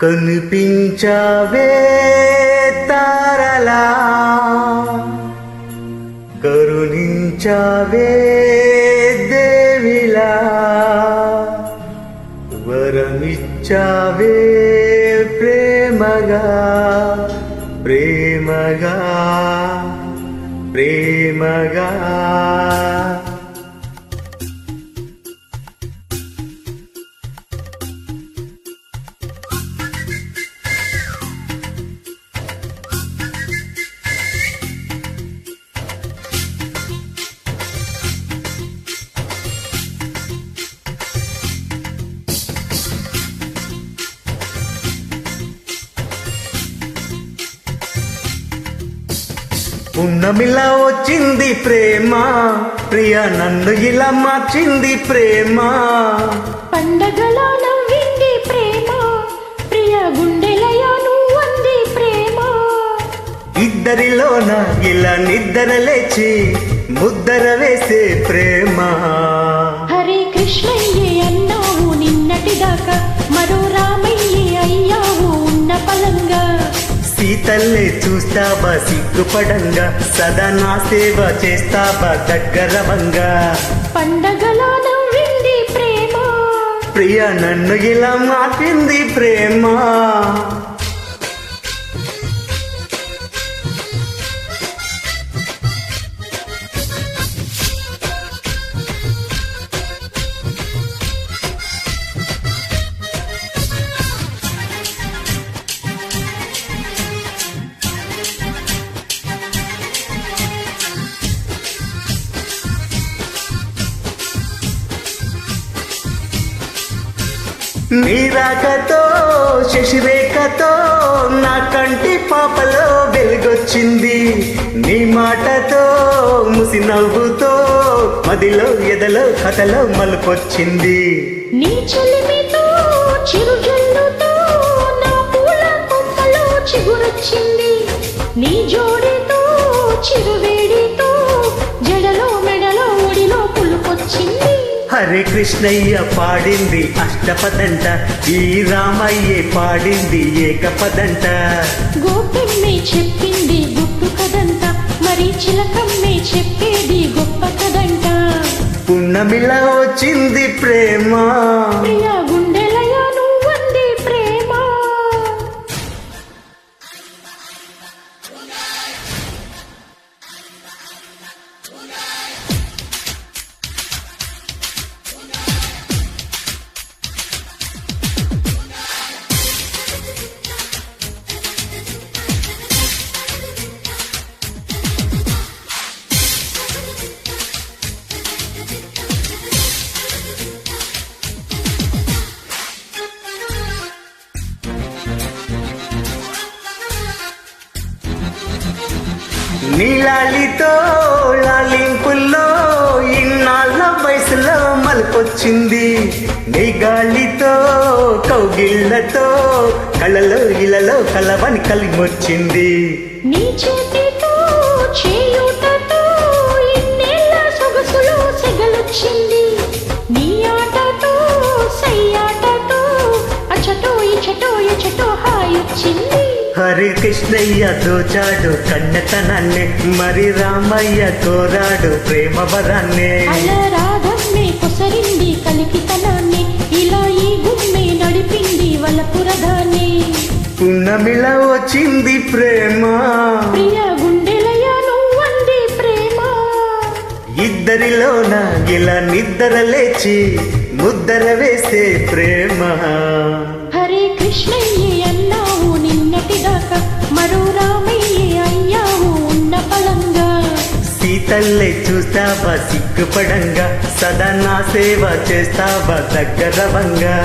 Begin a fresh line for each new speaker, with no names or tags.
కనిపించావే తారలా, కరుణించావే దేవిలా, వరమిచ్చావే ప్రేమగా ప్రేమగా ప్రేమగా. ఉన్నమిలా వచ్చింది ప్రేమ, ప్రియ నన్ను ఇలా మార్చింది ప్రేమ.
పండగలా నవ్వింది ప్రేమ, ప్రియ గుండెలయా నువ్వంది ప్రేమ.
ఇద్దరిలోన ఇలా నిద్ర లేచి ముద్దర వేసే ప్రేమ.
హరే కృష్ణయ్యే అన్నావు నిన్నటిదాకా, మరో రామయ్యే అయ్యావు ఉన్న పలంగా.
సీతల్లే చూస్తావా సిగ్గుపడంగా, సదా నా సేవ చేస్తావా దగ్గరవంగా.
పండగలా నవ్వింది ప్రేమ,
ప్రియ నన్ను ఇలా మార్చింది ప్రేమ. నీ రాకతో శశిరేఖతో నా కంటి పాపలో వెలుగొచ్చింది. నీ మాటతో ముసి నవ్వుతో మదిలో ఎదలో కథలో మలుపొచ్చింది.
నీ చెలిమితో చిరుజల్లుతో నా పూల కొమ్మలో చిగురొచ్చింది. నీ జోడితో చిరువేడితో జడలో మెడలో ఒడిలో పులుకొచ్చింది.
హరే కృష్ణయ్య పాడింది అష్టపదంట, ఈ రామయ్యే పాడింది ఏకపదంట.
గోపిమ్మే చెప్పింది గుట్టు కదంట, మరి చిలకమ్మే చెప్పేది గొప్ప కదంట.
పున్నమిలా వచ్చింది ప్రేమ,
ప్రియ గుండెలయా నువ్వంది ప్రేమ.
నీలాలితో లాలింపుల్లో ఇన్నాళ్ళ వయసులో మలుపొచ్చింది. నీ గాలితో కౌగిళ్లతో కళ్ళలో ఇళ్ళలో కలవని కలిమొచ్చింది.
నీ చేతితో చేయూతతో ఇన్నేళ్ళ సొగసులో సెగలొచ్చింది. నీ ఆటతో సయ్యాటతో అచటో ఇచటో ఎచటో హాయొచ్చింది.
హరి కృష్ణయ్య దోచాడు కన్నెతనాన్ని, మరి రామయ్య కోరాడు ప్రేమ వరాన్ని.
అలా రాధమ్మే కొసరింది కలికితనాన్ని, ఇలా ఈ గుమ్మే నడిపింది వలపురదాన్ని.
పున్నమిలా వచ్చింది ప్రేమ,
ప్రియ గుండెలయా నువ్వంది ప్రేమ.
ఇద్దరిలోన ఇలా నిద్ర లేచి ముద్దర వేసే ప్రేమ.
హరే కృష్ణయ్యే అన్నావు నిన్నటిదాకా, మరో రామయ్యే అయ్యావు ఉన్న పలంగా.
సీతల్లే చూస్తావా సిగ్గుపడంగా, సదా నా సేవ చేస్తావా దగ్గరవంగా.